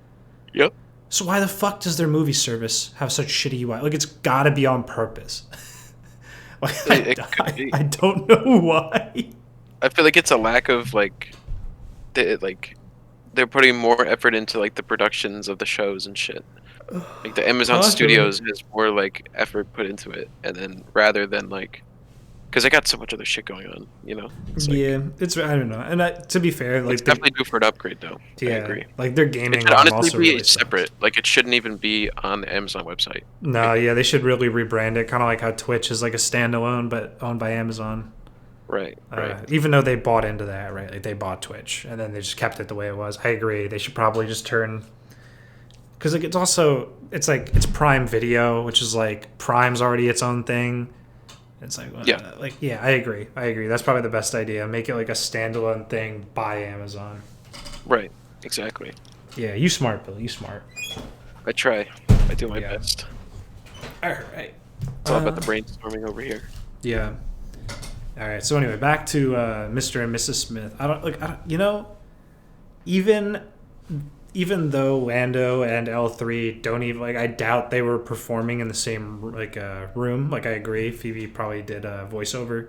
Yep. So why the fuck does their movie service have such shitty UI? Like it's got to be on purpose. Like, I don't know why. I feel like it's a lack of they're putting more effort into like the productions of the shows and shit. Like the Amazon Studios has more like effort put into it, and then rather than like, because they got so much other shit going on, It's like, it's I don't know. And to be fair, like it's definitely due for an upgrade though. Yeah, I agree. Like their gaming It should honestly also be really separate. sucks. Like it shouldn't even be on the Amazon website. No, yeah, they should really rebrand it, kind of like how Twitch is like a standalone but owned by Amazon. Right. Even though they bought into that, right? Like they bought Twitch and then they just kept it the way it was. I agree. They should probably just turn, because like it's Prime Video, which is like Prime's already its own thing. It's like I agree. That's probably the best idea. Make it like a standalone thing by Amazon. Right. Exactly. Yeah, you smart, Bill. You smart. I try. I do my best. All right. It's all about the brainstorming over here. Yeah. All right. So anyway, back to Mr. and Mrs. Smith. Even though Lando and L3 don't even I doubt they were performing in the same room. Like I agree, Phoebe probably did a voiceover.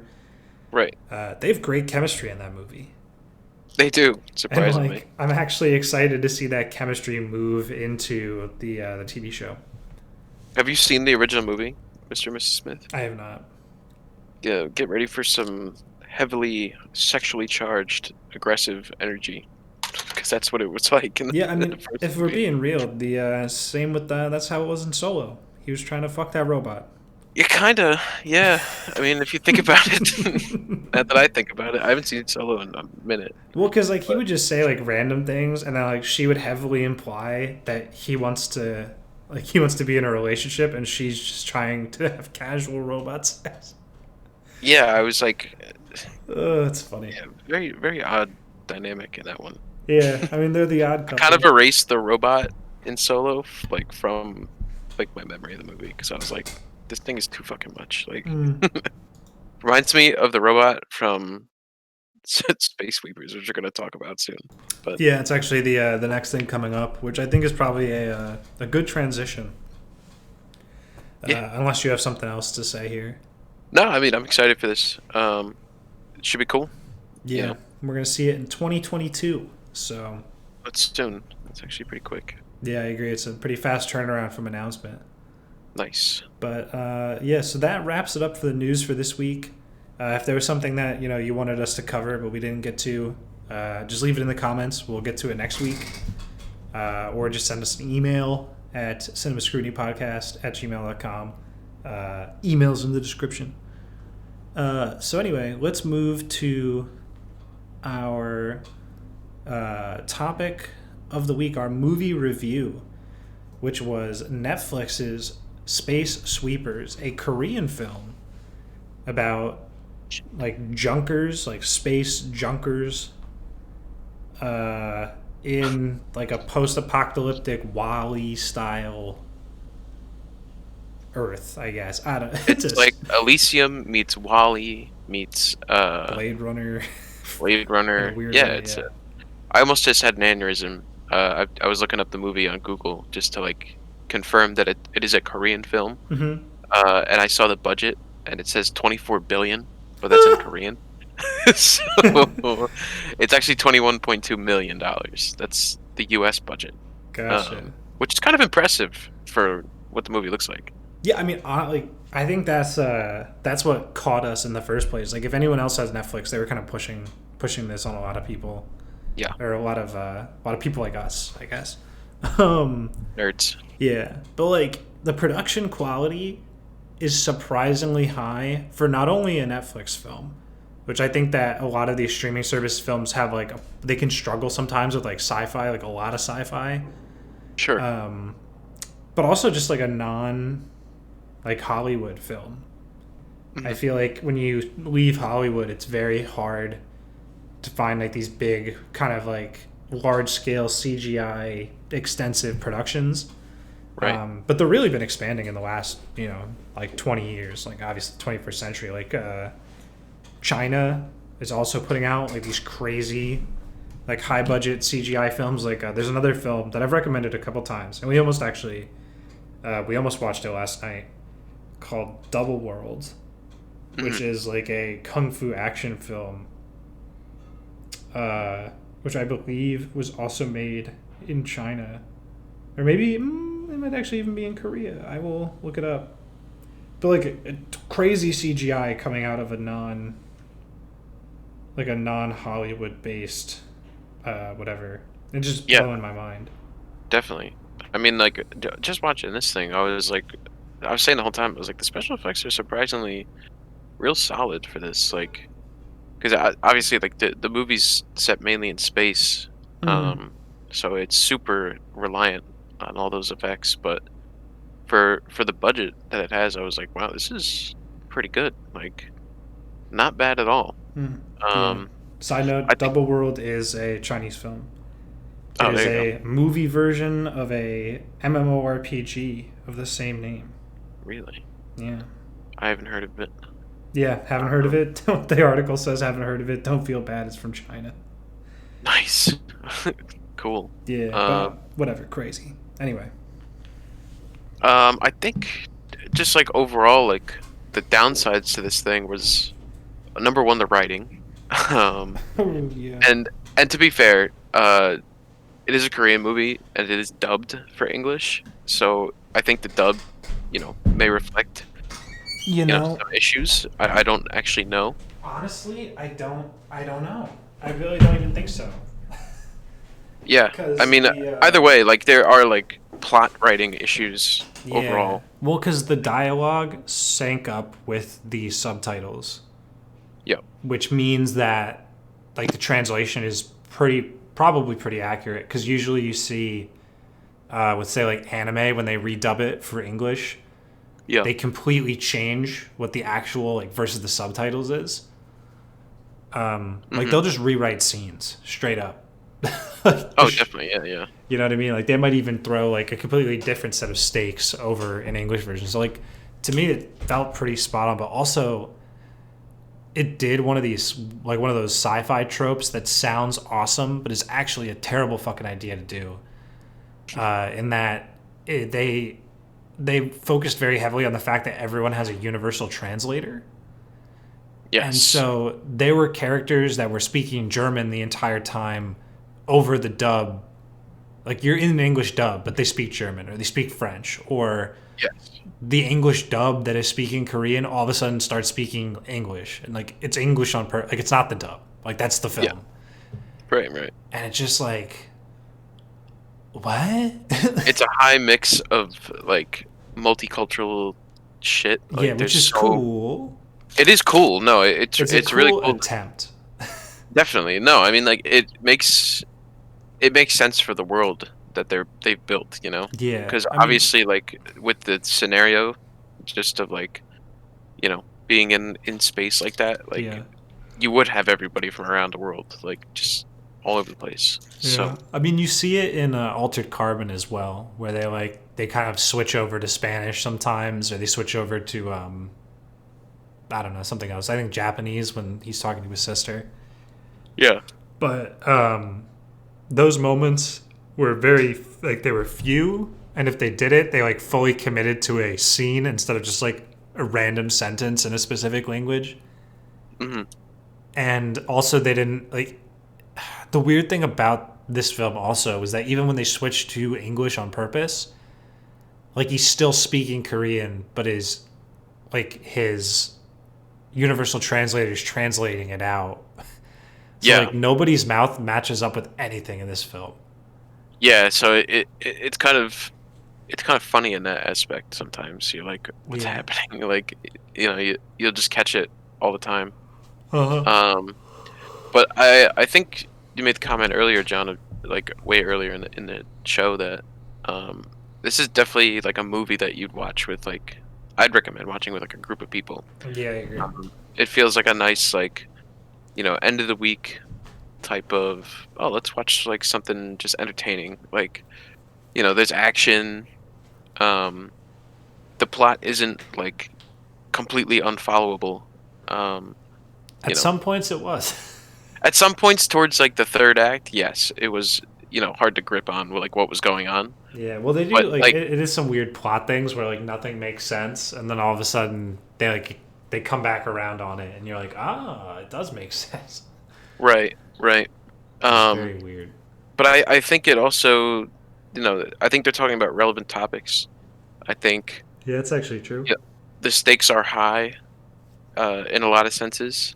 Right. They have great chemistry in that movie. They do, surprisingly. And I'm actually excited to see that chemistry move into the TV show. Have you seen the original movie, Mr. and Mrs. Smith? I have not. Yeah, get ready for some heavily sexually charged, aggressive energy. Because that's what it was like in the, I mean, if we're movie. being real, the same with that's how it was in Solo. He was trying to fuck that robot. Yeah, kinda. Yeah. I mean, if you think about it, not that I think about it, I haven't seen Solo in a minute. Well, because he would just say random things, and then she would heavily imply that he wants to be in a relationship, and she's just trying to have casual robot sex. Yeah, I was like, that's funny. Yeah, very very odd dynamic in that one. Yeah, I mean they're the odd couple. I kind of erased the robot in Solo from my memory of the movie, because I was like, this thing is too fucking much. Reminds me of the robot from Space Sweepers, which we're going to talk about soon. But yeah, it's actually the next thing coming up, which I think is probably a good transition. Unless you have something else to say here. No, I mean I'm excited for this. It should be cool. Yeah, we're gonna see it in 2022. So that's soon. That's actually pretty quick. Yeah, I agree. It's a pretty fast turnaround from announcement. Nice. But so that wraps it up for the news for this week. If there was something that you wanted us to cover but we didn't get to, just leave it in the comments. We'll get to it next week, or just send us an email at cinemascrutinypodcast@gmail.com. Emails in the description. So anyway, let's move to our topic of the week, our movie review, which was Netflix's Space Sweepers, a Korean film about junkers, space junkers, in a post-apocalyptic WALL-E style Earth, I guess. I don't. It's like Elysium meets WALL-E meets Blade Runner. Blade Runner. Yeah, I almost just had an aneurysm. I was looking up the movie on Google just to confirm that it is a Korean film. Mm-hmm. And I saw the budget, and it says 24 billion, but that's in Korean. So it's actually $21.2 million. That's the U.S. budget. Gotcha. Which is kind of impressive for what the movie looks like. Yeah, I mean, I think that's what caught us in the first place. Like, if anyone else has Netflix, they were kind of pushing this on a lot of people, Yeah, or a lot of people like us, I guess. Um, nerds. yeah, but like the production quality is surprisingly high for not only a Netflix film, which I think that a lot of these streaming service films have they can struggle sometimes with like sci-fi, like a lot of sci-fi, Sure. but also just like a non like Hollywood film. I Mhm. feel like when you leave Hollywood, it's very hard to find like these big kind of like large scale CGI extensive productions. Right. But they've really been expanding in the last, like 20 years, like obviously 21st century. Like China is also putting out like these crazy, like high budget CGI films. Like there's another film that I've recommended a couple times, and we almost watched it last night, called Double World, which Mhm. is like a kung fu action film, which I believe was also made in China, or maybe it might actually even be in Korea. I will look it up. But like a crazy CGI coming out of a non Hollywood based whatever. It's just Yeah, blowing my mind. definitely. I mean, like, just watching this thing, I was saying the whole time, I was like, the special effects are surprisingly real solid for this. Like, because obviously, like, the movie's set mainly in space, Mm. um, so it's super reliant on all those effects. But for the budget that it has, I was like, wow, this is pretty good. Like, not bad at all. Mm. Yeah. Um, Side I note: think. Double World is a Chinese film. It Oh, is there you go. a movie version of a MMORPG of the same name. Really, Yeah. I haven't heard of it. Yeah, haven't heard of Um, it. The article says haven't heard of it. Don't feel bad. It's from China. nice, cool. Yeah, Um, but whatever. Crazy. Anyway. I think just like overall, like the downsides to this thing was number one, the writing, um, Oh yeah. and to be fair, it is a Korean movie and it is dubbed for English, so I think the dub, may reflect, You know, some issues. I don't actually know. honestly, I don't know. I really don't even think so. Yeah, I Because mean, either way, like there are like plot writing issues yeah. overall. Well, because the dialogue sank up with the subtitles, Yep. which means that like the translation is probably pretty accurate. Because usually you see, with say like anime when they redub it for English, Yeah. they completely change what the actual like versus the subtitles is. Like Hmm. they'll just rewrite scenes straight up. Oh, definitely. Yeah. Yeah. You know what I mean? Like they might even throw like a completely different set of stakes over an English version. So like to me it felt pretty spot on, but also it did one of those sci-fi tropes that sounds awesome, but is actually a terrible fucking idea to do. In that they focused very heavily on the fact that everyone has a universal translator. And Yes. so they were characters that were speaking German the entire time over the dub. Like you're in an English dub, but they speak German or they speak French, or Yes. the English dub that is speaking Korean all of a sudden starts speaking English, and like it's English like it's not the dub, like that's the Yeah. film, Right. Right. and it's just like what? It's a high mix of like multicultural shit. Yeah, Like which there's is so cool. it is cool. No, It's a it's really cool cool. attempt. Definitely. No, I mean like it makes sense for the world that they've built, Yeah, because I mean, obviously like with the scenario just of like, being in space like that, like yeah. you would have everybody from around the world like just all over the place. So, Yeah, I mean, you see it in Altered Carbon as well, where they kind of switch over to Spanish sometimes, or they switch over to I don't know, something else. I think Japanese when he's talking to his sister. yeah. But those moments were very like they were few, and if they did it, they like fully committed to a scene instead of just like a random sentence in a specific language. Hmm. And also, they didn't like the weird thing about this film also was that even when they switched to English on purpose, like he's still speaking Korean, but his universal translator is translating it out. So Yeah. like nobody's mouth matches up with anything in this film. Yeah, so it's kind of funny in that aspect sometimes. You're like, what's Yeah. happening? Like, you'll just catch it all the time. Uh-huh. Um, but I think you made the comment earlier, John, like way earlier in the show that this is definitely like a movie that you'd watch with like I'd recommend watching with like a group of people. Yeah, I agree. It feels like a nice like end of the week type of let's watch like something just entertaining. Like there's action. Um, the plot isn't like completely unfollowable. You At know, some points it was. at some points towards like the third act, yes, it was hard to grip on like what was going on. Yeah, well, they do But like like it is some weird plot things where like nothing makes sense, and then all of a sudden they come back around on it, and you're like, ah, it does make sense. right, right. It's Um, very weird. but I think it also, I think they're talking about relevant topics. I think Yeah, that's actually true. yeah, the stakes are high in a lot of senses.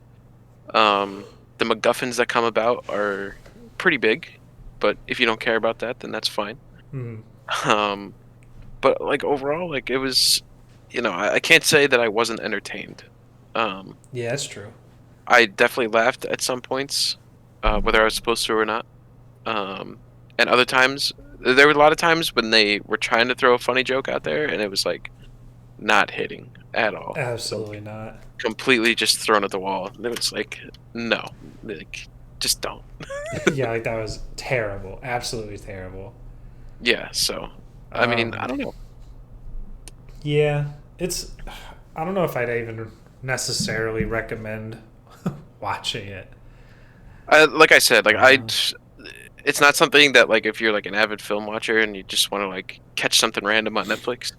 The MacGuffins that come about are pretty big, but if you don't care about that, then that's fine. Mhm. Um, but like overall, like it was, I can't say that I wasn't entertained. Um, Yeah, that's true. I definitely laughed at some points, whether I was supposed to or not. Um, and other times, there were a lot of times when they were trying to throw a funny joke out there, and it was like not hitting at all. Absolutely Like, not. completely just thrown at the wall. And it was like, no, like just don't. Yeah, like that was terrible. Absolutely terrible. Yeah. So, I mean, I Um, don't know. yeah, it's. I don't know if I'd even necessarily recommend watching it. Like I said, like Uh, it's not something that like if you're like an avid film watcher and you just want to like catch something random on Netflix,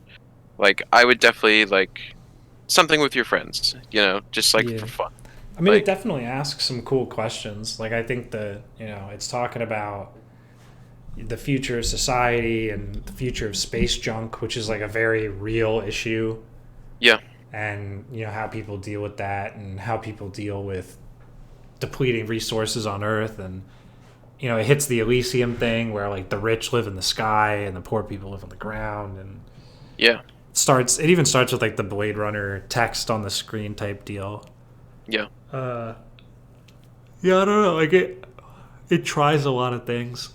like I would definitely like something with your friends, just like yeah. for fun. I mean, it Like, definitely asks some cool questions. Like, I think it's talking about the future of society and the future of space junk, which is like a very real issue, yeah, and how people deal with that and how people deal with depleting resources on Earth, and it hits the Elysium thing where like the rich live in the sky and the poor people live on the ground, and yeah, it even starts with like the Blade Runner text on the screen type deal. yeah, Uh, yeah, I don't know. Like it tries a lot of things,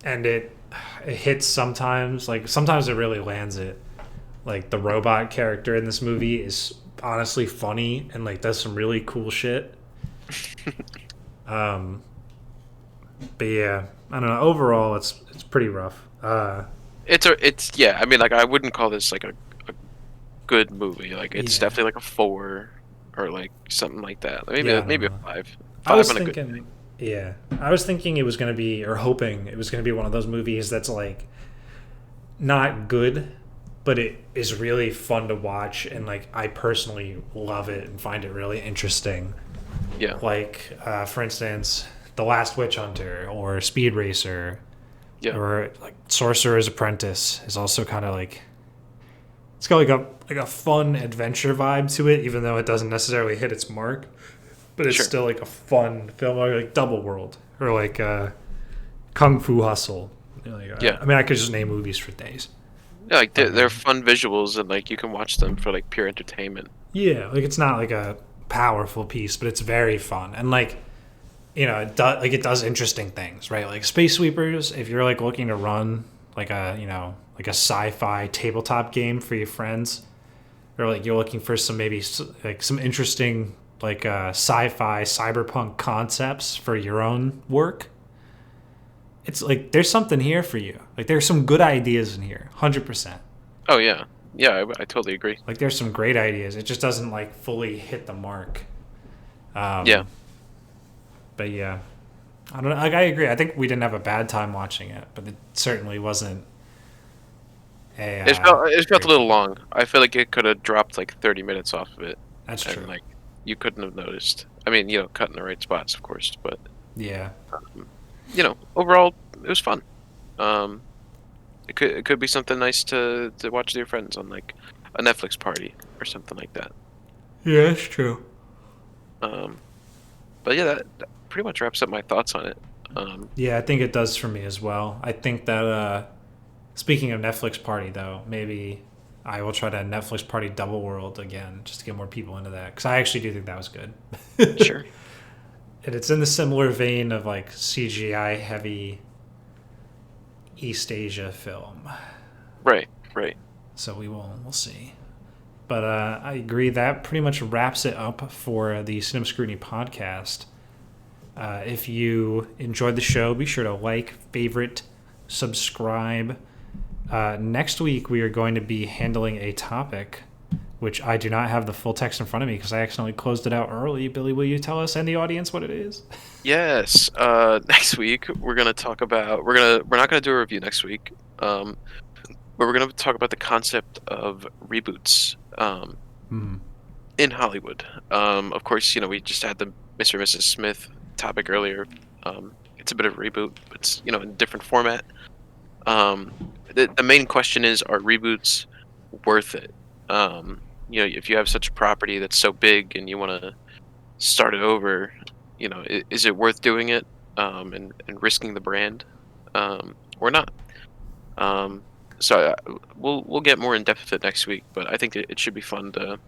and it hits sometimes. Like sometimes it really lands it. Like the robot character in this movie is honestly funny and like does some really cool shit. Um, but yeah, I don't know. Overall, it's pretty rough. it's yeah. I mean, like I wouldn't call this like a good movie. Like it's Yeah, definitely like a 4 or like something like that. yeah, I Maybe don't a know. five. I Five was on a good day. thinking, yeah, I was thinking it was gonna be, or hoping it was gonna be one of those movies that's like not good, but it is really fun to watch, and like I personally love it and find it really interesting. Yeah, Like, for instance, The Last Witch Hunter or Speed Racer yeah, or like Sorcerer's Apprentice is also kind of like it's got like a fun adventure vibe to it, even though it doesn't necessarily hit its mark. But it's sure. still like a fun film, or like Double World or like Kung Fu Hustle. Yeah. I mean, I could just name movies for days. Yeah, like they're Um, fun visuals and like you can watch them for like pure entertainment. yeah, like it's not like a powerful piece, but it's very fun, and like it does interesting things, right? Like Space Sweepers, if you're like looking to run like like a sci-fi tabletop game for your friends, or like you're looking for some maybe like some interesting like sci-fi cyberpunk concepts for your own work, it's like there's something here for you. Like there's some good ideas in here, 100%. Oh yeah, yeah, I totally agree. Like there's some great ideas. It just doesn't like fully hit the mark. Yeah, Um, but yeah, I don't know. Like I agree. I think we didn't have a bad time watching it, but it certainly wasn't a it felt a great little time. long. I feel like it could have dropped like 30 minutes off of it, That's and true. like you couldn't have noticed. I mean, cut in the right spots, of course, but Yeah. overall it was fun. Um, It could be something nice to watch with your friends on like a Netflix party or something like that. Yeah, that's true. Um, but yeah, that pretty much wraps up my thoughts on it. Yeah, I think it does for me as well. I think that speaking of Netflix party, though, maybe I will try to Netflix party Double World again just to get more people into that because I actually do think that was good. Sure. And it's in the similar vein of like CGI heavy East Asia film. Right. Right. So we'll see. But I agree that pretty much wraps it up for the Cinema Scrutiny podcast. If you enjoyed the show, be sure to like, favorite, subscribe. Next week, we are going to be handling a topic which I do not have the full text in front of me because I accidentally closed it out early. Billy, will you tell us and the audience what it is? Yes. Next week we're gonna talk about we're not gonna do a review next week. But we're gonna talk about the concept of reboots. In Hollywood. Of course, we just had the Mr. and Mrs. Smith topic earlier. It's a bit of a reboot, but it's in a different format. The main question is, are reboots worth it? If you have such a property that's so big and you want to start it over, is it worth doing it and risking the brand or not? So we'll get more in depth with it next week, but I think it should be fun to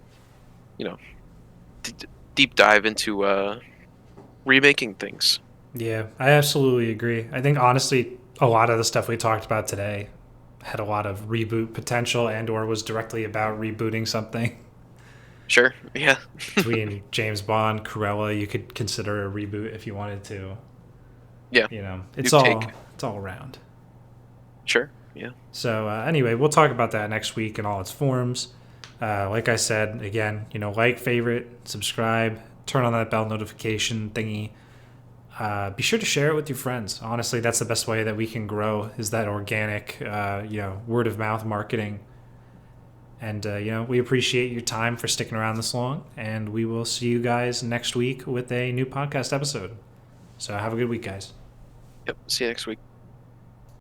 you know deep dive into remaking things. Yeah, I absolutely agree. I think honestly, a lot of the stuff we talked about today had a lot of reboot potential and or was directly about rebooting something. Sure. Yeah. Between James Bond, Cruella, you could consider a reboot if you wanted to. Yeah. It's all around. Sure. Yeah. So anyway, we'll talk about that next week in all its forms. Like I said, again, like, favorite, subscribe, turn on that bell notification thingy. Be sure to share it with your friends. Honestly, that's the best way that we can grow is that organic, word of mouth marketing. And, we appreciate your time for sticking around this long. And we will see you guys next week with a new podcast episode. So have a good week, guys. Yep. See you next week.